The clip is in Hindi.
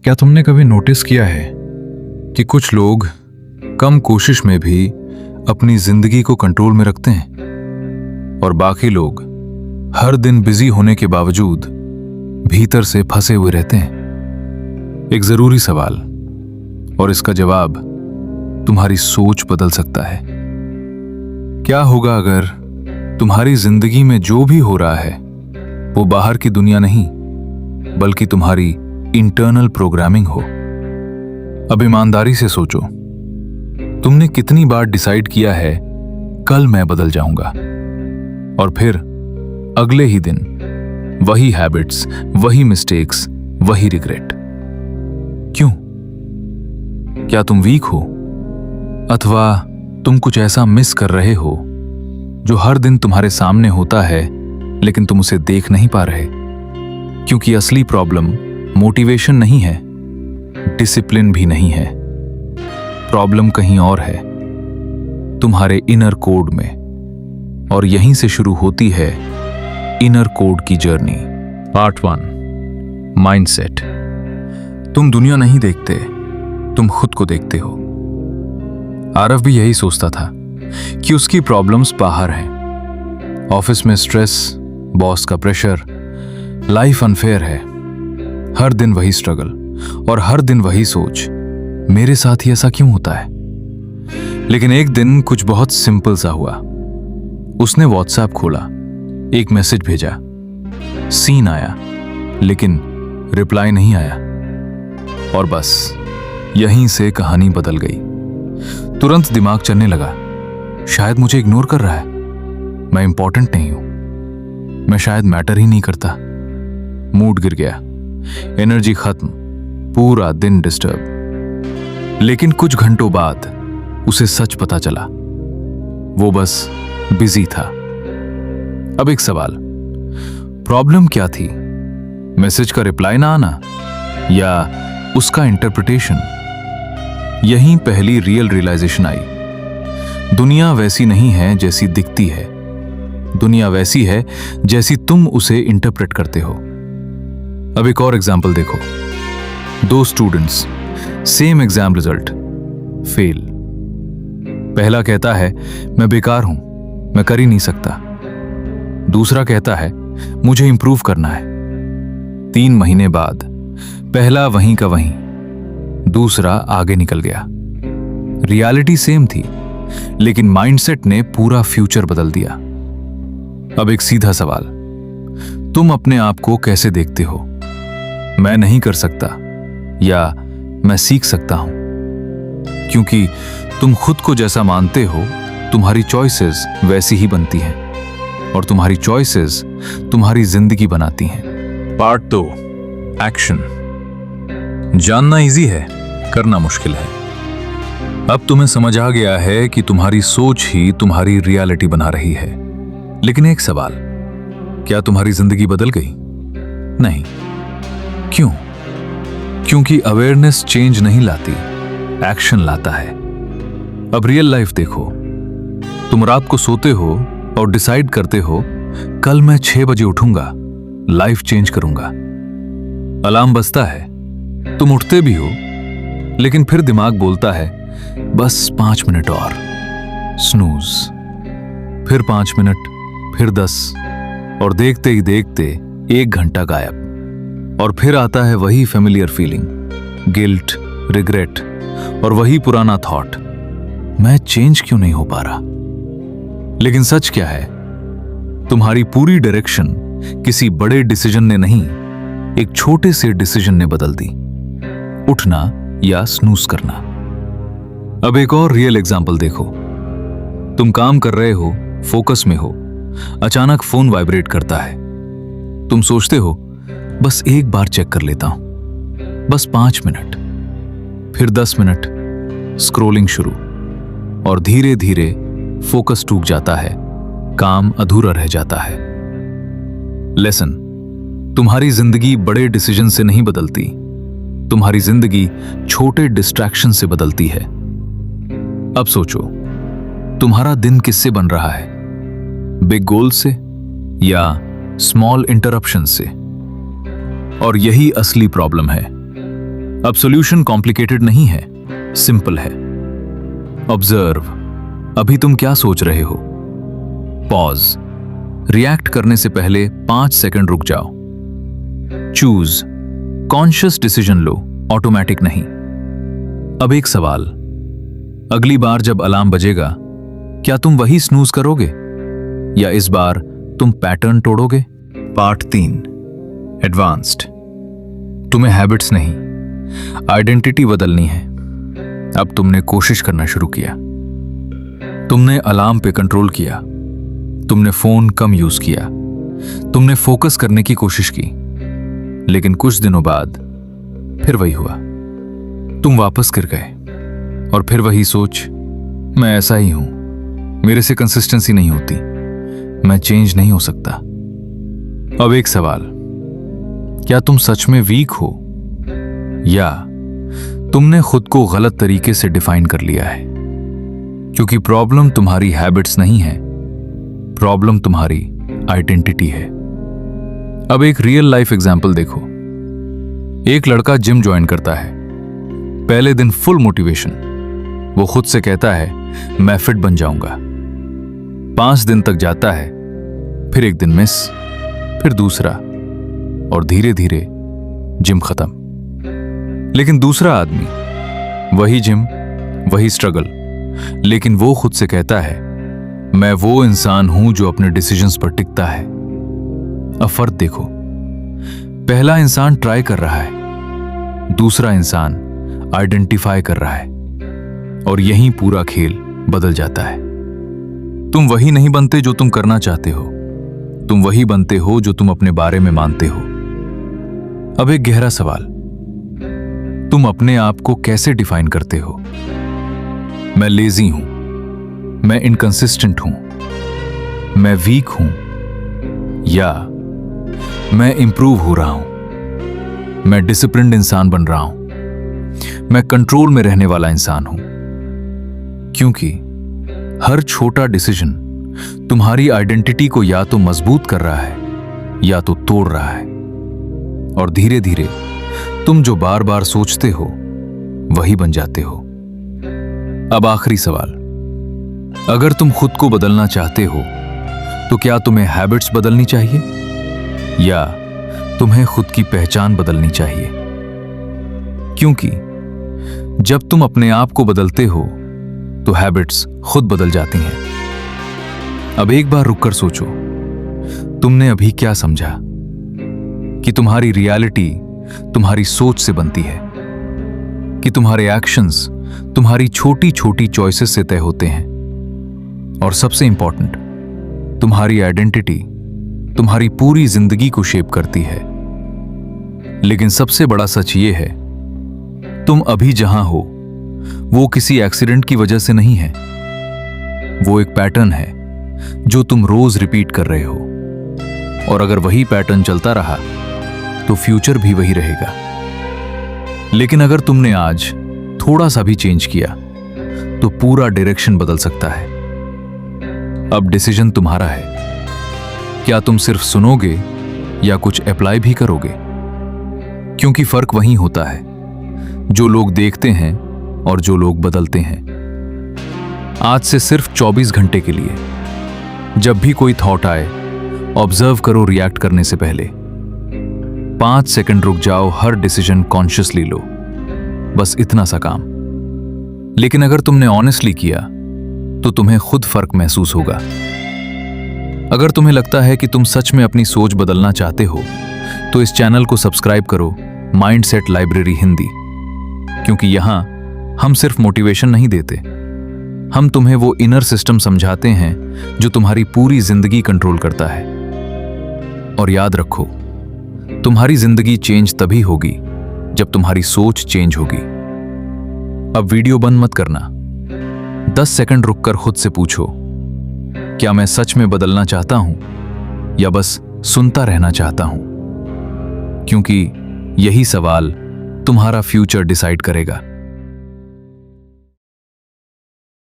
क्या तुमने कभी नोटिस किया है कि कुछ लोग कम कोशिश में भी अपनी जिंदगी को कंट्रोल में रखते हैं और बाकी लोग हर दिन बिजी होने के बावजूद भीतर से फंसे हुए रहते हैं? एक जरूरी सवाल, और इसका जवाब तुम्हारी सोच बदल सकता है। क्या होगा अगर तुम्हारी जिंदगी में जो भी हो रहा है वो बाहर की दुनिया नहीं बल्कि तुम्हारी इंटरनल प्रोग्रामिंग हो? अब ईमानदारी से सोचो, तुमने कितनी बार डिसाइड किया है कल मैं बदल जाऊंगा, और फिर अगले ही दिन वही हैबिट्स, वही मिस्टेक्स, वही रिग्रेट। क्यों? क्या तुम वीक हो, अथवा तुम कुछ ऐसा मिस कर रहे हो जो हर दिन तुम्हारे सामने होता है लेकिन तुम उसे देख नहीं पा रहे? क्योंकि असली प्रॉब्लम मोटिवेशन नहीं है, डिसिप्लिन भी नहीं है। प्रॉब्लम कहीं और है, तुम्हारे इनर कोड में। और यहीं से शुरू होती है इनर कोड की जर्नी। Part 1, mindset. तुम दुनिया नहीं देखते, तुम खुद को देखते हो। आरव भी यही सोचता था कि उसकी प्रॉब्लम्स बाहर हैं। ऑफिस में स्ट्रेस, बॉस का प्रेशर, लाइफ अनफेयर है। हर दिन वही स्ट्रगल और हर दिन वही सोच, मेरे साथ ही ऐसा क्यों होता है? लेकिन एक दिन कुछ बहुत सिंपल सा हुआ। उसने व्हाट्सएप खोला, एक मैसेज भेजा, सीन आया, लेकिन रिप्लाई नहीं आया। और बस यहीं से कहानी बदल गई। तुरंत दिमाग चलने लगा, शायद मुझे इग्नोर कर रहा है, मैं इंपॉर्टेंट नहीं हूं, मैं शायद मैटर ही नहीं करता। मूड गिर गया, एनर्जी खत्म, पूरा दिन डिस्टर्ब। लेकिन कुछ घंटों बाद उसे सच पता चला, वो बस बिजी था। अब एक सवाल, प्रॉब्लम क्या थी? मैसेज का रिप्लाई ना आना या उसका इंटरप्रिटेशन? यहीं पहली रियल रियलाइजेशन आई। दुनिया वैसी नहीं है जैसी दिखती है, दुनिया वैसी है जैसी तुम उसे इंटरप्रेट करते हो। अब एक और एग्जाम्पल देखो। 2 students, same exam result, fail. पहला कहता है मैं बेकार हूं, मैं कर ही नहीं सकता। दूसरा कहता है मुझे इंप्रूव करना है। 3 महीने बाद पहला वहीं का वहीं, दूसरा आगे निकल गया। रियलिटी सेम थी, लेकिन माइंडसेट ने पूरा फ्यूचर बदल दिया। अब एक सीधा सवाल, तुम अपने आप को कैसे देखते हो? मैं नहीं कर सकता या मैं सीख सकता हूं? क्योंकि तुम खुद को जैसा मानते हो, तुम्हारी चॉइसेस वैसी ही बनती हैं, और तुम्हारी चॉइसेस तुम्हारी जिंदगी बनाती हैं। Part 2, action. जानना इजी है, करना मुश्किल है। अब तुम्हें समझ आ गया है कि तुम्हारी सोच ही तुम्हारी रियलिटी बना रही है। लेकिन एक सवाल, क्या तुम्हारी जिंदगी बदल गई? नहीं। क्यों? क्योंकि अवेयरनेस चेंज नहीं लाती, एक्शन लाता है। अब रियल लाइफ देखो, तुम रात को सोते हो और डिसाइड करते हो कल मैं 6 बजे उठूंगा, लाइफ चेंज करूंगा। अलार्म बजता है, तुम उठते भी हो, लेकिन फिर दिमाग बोलता है बस 5 मिनट और, स्नूज। फिर 5 मिनट, फिर 10, और देखते ही देखते 1 घंटा गायब। और फिर आता है वही फेमिलियर फीलिंग, गिल्ट, रिग्रेट, और वही पुराना थॉट, मैं चेंज क्यों नहीं हो पा रहा? लेकिन सच क्या है? तुम्हारी पूरी डायरेक्शन किसी बड़े डिसीजन ने नहीं, एक छोटे से डिसीजन ने बदल दी, उठना या स्नूज करना। अब एक और रियल एग्जांपल देखो। तुम काम कर रहे हो, फोकस में हो, अचानक फोन वाइब्रेट करता है। तुम सोचते हो बस एक बार चेक कर लेता हूं, बस 5 मिनट, फिर 10 मिनट, स्क्रोलिंग शुरू, और धीरे धीरे फोकस टूट जाता है, काम अधूरा रह जाता है। लेसन, तुम्हारी जिंदगी बड़े डिसीजन से नहीं बदलती, तुम्हारी जिंदगी छोटे डिस्ट्रैक्शन से बदलती है। अब सोचो, तुम्हारा दिन किससे बन रहा है? बिग गोल से या स्मॉल इंटरप्शन से? और यही असली प्रॉब्लम है। अब सॉल्यूशन कॉम्प्लिकेटेड नहीं है, सिंपल है। ऑब्जर्व, अभी तुम क्या सोच रहे हो? पॉज, रिएक्ट करने से पहले 5 सेकंड रुक जाओ। चूज, कॉन्शियस डिसीजन लो, ऑटोमेटिक नहीं। अब एक सवाल, अगली बार जब अलार्म बजेगा क्या तुम वही स्नूज करोगे या इस बार तुम पैटर्न तोड़ोगे? Part 3, advanced. तुम्हें हैबिट्स नहीं, आइडेंटिटी बदलनी है। अब तुमने कोशिश करना शुरू किया। तुमने अलार्म पे कंट्रोल किया, तुमने फोन कम यूज किया, तुमने फोकस करने की कोशिश की, लेकिन कुछ दिनों बाद फिर वही हुआ। तुम वापस गिर गए और फिर वही सोच, मैं ऐसा ही हूं, मेरे से कंसिस्टेंसी नहीं होती, मैं चेंज नहीं हो सकता। अब एक सवाल, क्या तुम सच में वीक हो या तुमने खुद को गलत तरीके से डिफाइन कर लिया है? क्योंकि प्रॉब्लम तुम्हारी हैबिट्स नहीं है, प्रॉब्लम तुम्हारी आइडेंटिटी है। अब एक रियल लाइफ एग्जांपल देखो। एक लड़का जिम ज्वाइन करता है। पहले दिन फुल मोटिवेशन, वो खुद से कहता है मैं फिट बन जाऊंगा। 5 दिन तक जाता है, फिर एक दिन मिस, फिर दूसरा, और धीरे धीरे जिम खत्म। लेकिन दूसरा आदमी, वही जिम, वही स्ट्रगल, लेकिन वो खुद से कहता है मैं वो इंसान हूं जो अपने डिसीजंस पर टिकता है। अब फर्क देखो, पहला इंसान ट्राई कर रहा है, दूसरा इंसान आइडेंटिफाई कर रहा है, और यहीं पूरा खेल बदल जाता है। तुम वही नहीं बनते जो तुम करना चाहते हो, तुम वही बनते हो जो तुम अपने बारे में मानते हो। अब एक गहरा सवाल, तुम अपने आप को कैसे डिफाइन करते हो? मैं लेजी हूं, मैं इनकंसिस्टेंट हूं, मैं वीक हूं, या मैं इंप्रूव हो रहा हूं, मैं डिसिप्लिन्ड इंसान बन रहा हूं, मैं कंट्रोल में रहने वाला इंसान हूं? क्योंकि हर छोटा डिसीजन तुम्हारी आइडेंटिटी को या तो मजबूत कर रहा है या तो तोड़ रहा है, और धीरे धीरे तुम जो बार बार सोचते हो वही बन जाते हो। अब आखिरी सवाल, अगर तुम खुद को बदलना चाहते हो तो क्या तुम्हें हैबिट्स बदलनी चाहिए या तुम्हें खुद की पहचान बदलनी चाहिए? क्योंकि जब तुम अपने आप को बदलते हो तो हैबिट्स खुद बदल जाती हैं। अब एक बार रुककर सोचो, तुमने अभी क्या समझा कि तुम्हारी रियलिटी तुम्हारी सोच से बनती है, कि तुम्हारे एक्शंस तुम्हारी छोटी छोटी चॉइसेस से तय होते हैं, और सबसे इंपॉर्टेंट, तुम्हारी आइडेंटिटी तुम्हारी पूरी जिंदगी को शेप करती है। लेकिन सबसे बड़ा सच ये है, तुम अभी जहां हो वो किसी एक्सीडेंट की वजह से नहीं है, वो एक पैटर्न है जो तुम रोज रिपीट कर रहे हो, और अगर वही पैटर्न चलता रहा तो फ्यूचर भी वही रहेगा। लेकिन अगर तुमने आज थोड़ा सा भी चेंज किया तो पूरा डायरेक्शन बदल सकता है। अब डिसीजन तुम्हारा है, क्या तुम सिर्फ सुनोगे या कुछ अप्लाई भी करोगे? क्योंकि फर्क वही होता है जो लोग देखते हैं और जो लोग बदलते हैं। आज से सिर्फ 24 घंटे के लिए जब भी कोई थॉट आए, ऑब्जर्व करो रिएक्ट करने से पहले। 5 सेकंड रुक जाओ, हर डिसीजन कॉन्शियसली लो, बस इतना सा काम। लेकिन अगर तुमने ऑनेस्टली किया तो तुम्हें खुद फर्क महसूस होगा। अगर तुम्हें लगता है कि तुम सच में अपनी सोच बदलना चाहते हो तो इस चैनल को सब्सक्राइब करो, माइंडसेट लाइब्रेरी हिंदी, क्योंकि यहां हम सिर्फ मोटिवेशन नहीं देते, हम तुम्हें वो इनर सिस्टम समझाते हैं जो तुम्हारी पूरी जिंदगी कंट्रोल करता है। और याद रखो, तुम्हारी जिंदगी चेंज तभी होगी जब तुम्हारी सोच चेंज होगी। अब वीडियो बंद मत करना, 10 सेकंड रुककर खुद से पूछो, क्या मैं सच में बदलना चाहता हूं या बस सुनता रहना चाहता हूं? क्योंकि यही सवाल तुम्हारा फ्यूचर डिसाइड करेगा।